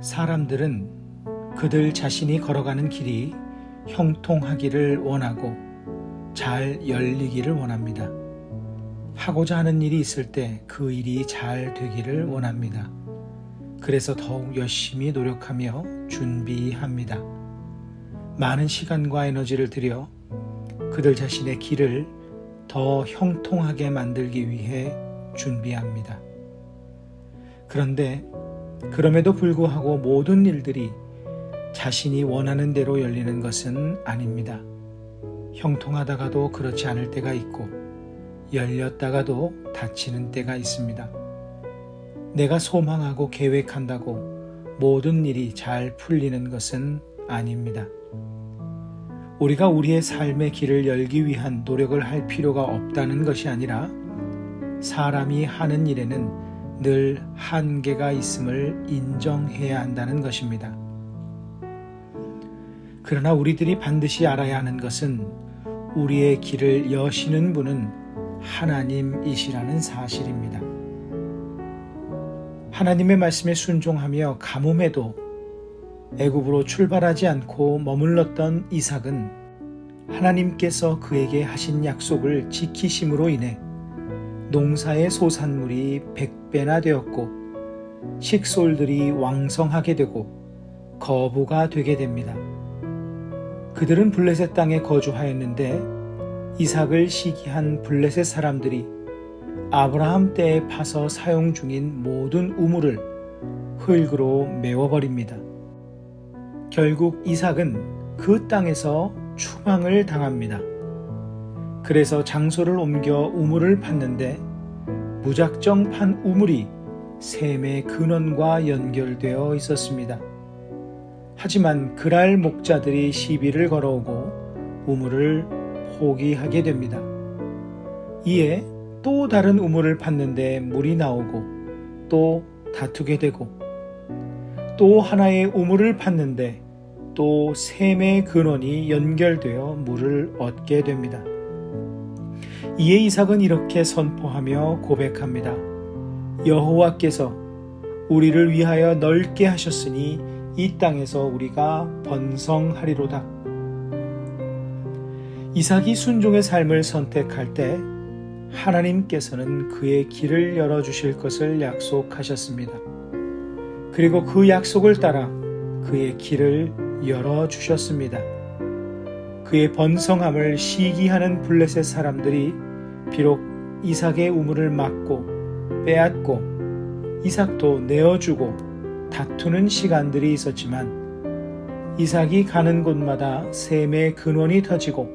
사람들은 그들 자신이 걸어가는 길이 형통하기를 원하고 잘 열리기를 원합니다. 하고자 하는 일이 있을 때 그 일이 잘 되기를 원합니다. 그래서 더욱 열심히 노력하며 준비합니다. 많은 시간과 에너지를 들여 그들 자신의 길을 더 형통하게 만들기 위해 준비합니다. 그런데 그럼에도 불구하고 모든 일들이 자신이 원하는 대로 열리는 것은 아닙니다. 형통하다가도 그렇지 않을 때가 있고 열렸다가도 닫히는 때가 있습니다. 내가 소망하고 계획한다고 모든 일이 잘 풀리는 것은 아닙니다. 우리가 우리의 삶의 길을 열기 위한 노력을 할 필요가 없다는 것이 아니라 사람이 하는 일에는 늘 한계가 있음을 인정해야 한다는 것입니다. 그러나 우리들이 반드시 알아야 하는 것은 우리의 길을 여시는 분은 하나님이시라는 사실입니다. 하나님의 말씀에 순종하며 가뭄에도 애굽으로 출발하지 않고 머물렀던 이삭은 하나님께서 그에게 하신 약속을 지키심으로 인해 농사의 소산물이 100배나 되었고 식솔들이 왕성하게 되고 거부가 되게 됩니다. 그들은 블레셋 땅에 거주하였는데 이삭을 시기한 블레셋 사람들이 아브라함 때에 파서 사용 중인 모든 우물을 흙으로 메워버립니다. 결국 이삭은 그 땅에서 추방을 당합니다. 그래서 장소를 옮겨 우물을 팠는데 무작정 판 우물이 셈의 근원과 연결되어 있었습니다. 하지만 그랄 목자들이 시비를 걸어오고 우물을 포기하게 됩니다. 이에 또 다른 우물을 팠는데 물이 나오고 또 다투게 되고 또 하나의 우물을 팠는데 또 셈의 근원이 연결되어 물을 얻게 됩니다. 이에 이삭은 이렇게 선포하며 고백합니다. 여호와께서 우리를 위하여 넓게 하셨으니 이 땅에서 우리가 번성하리로다. 이삭이 순종의 삶을 선택할 때 하나님께서는 그의 길을 열어주실 것을 약속하셨습니다. 그리고 그 약속을 따라 그의 길을 열어주셨습니다. 그의 번성함을 시기하는 블레셋 사람들이 비록 이삭의 우물을 막고 빼앗고 이삭도 내어주고 다투는 시간들이 있었지만 이삭이 가는 곳마다 셈의 근원이 터지고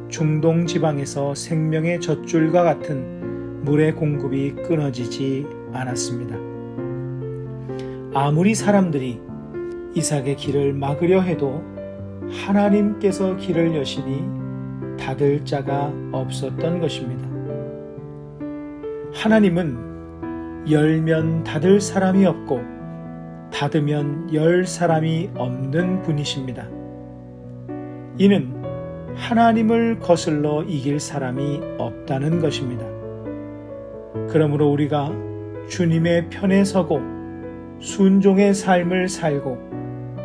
중동 지방에서 생명의 젖줄과 같은 물의 공급이 끊어지지 않았습니다. 아무리 사람들이 이삭의 길을 막으려 해도 하나님께서 길을 여시니 닫을 자가 없었던 것입니다. 하나님은 열면 닫을 사람이 없고 닫으면 열 사람이 없는 분이십니다. 이는 하나님을 거슬러 이길 사람이 없다는 것입니다. 그러므로 우리가 주님의 편에 서고 순종의 삶을 살고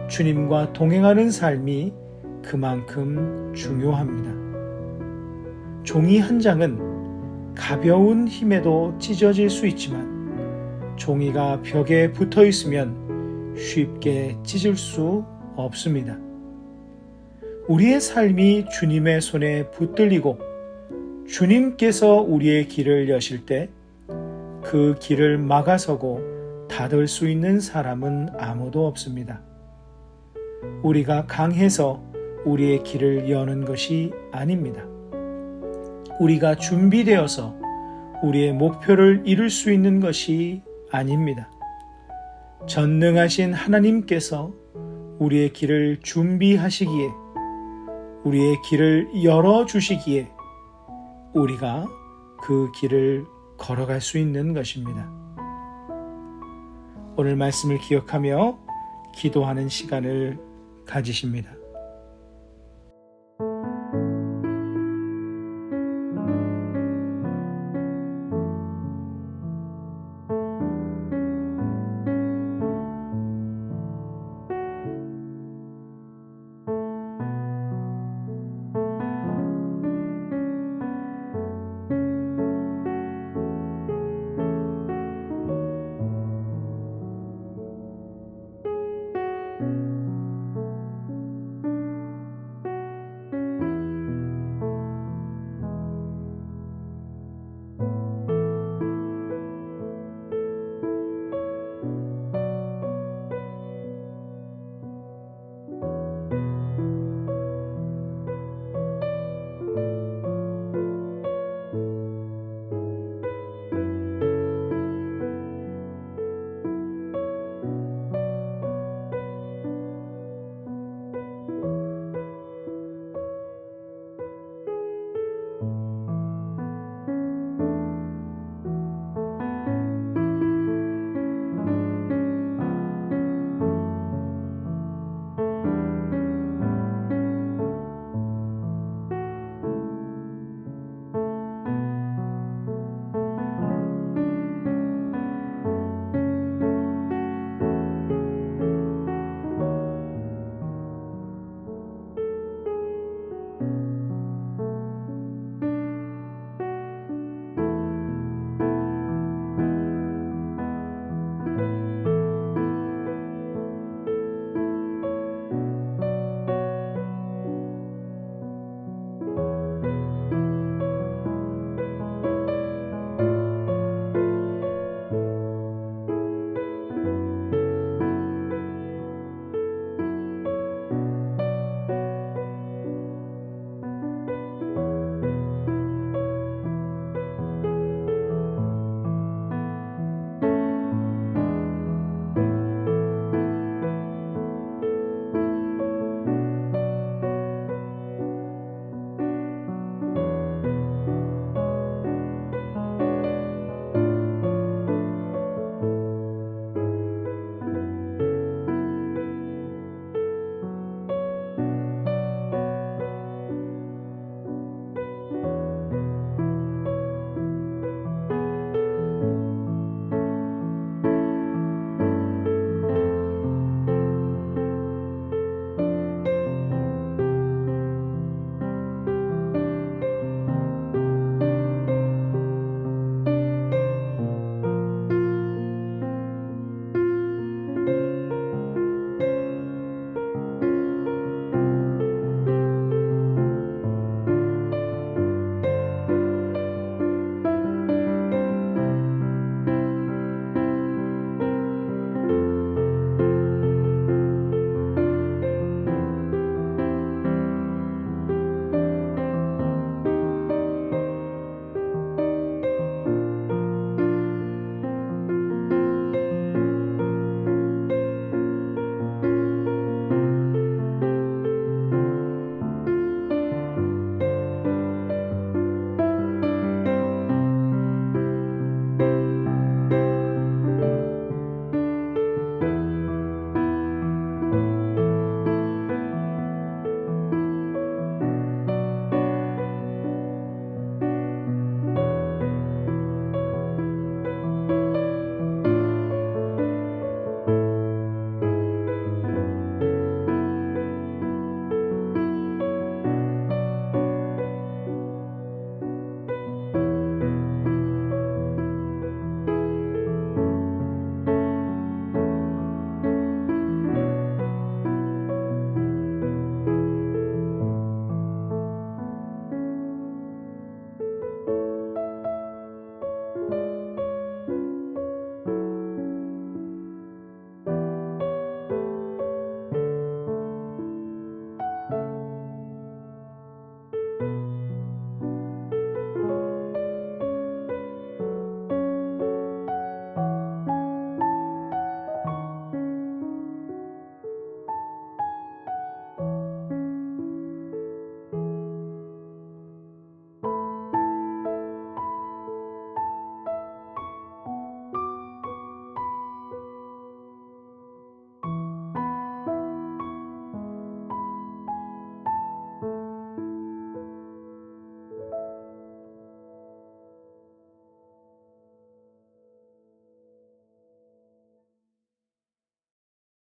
주님과 동행하는 삶이 그만큼 중요합니다. 종이 한 장은 가벼운 힘에도 찢어질 수 있지만 종이가 벽에 붙어 있으면 쉽게 찢을 수 없습니다. 우리의 삶이 주님의 손에 붙들리고 주님께서 우리의 길을 여실 때 그 길을 막아서고 닫을 수 있는 사람은 아무도 없습니다. 우리가 강해서 우리의 길을 여는 것이 아닙니다. 우리가 준비되어서 우리의 목표를 이룰 수 있는 것이 아닙니다. 전능하신 하나님께서 우리의 길을 준비하시기에 우리의 길을 열어주시기에 우리가 그 길을 걸어갈 수 있는 것입니다. 오늘 말씀을 기억하며 기도하는 시간을 가지십니다.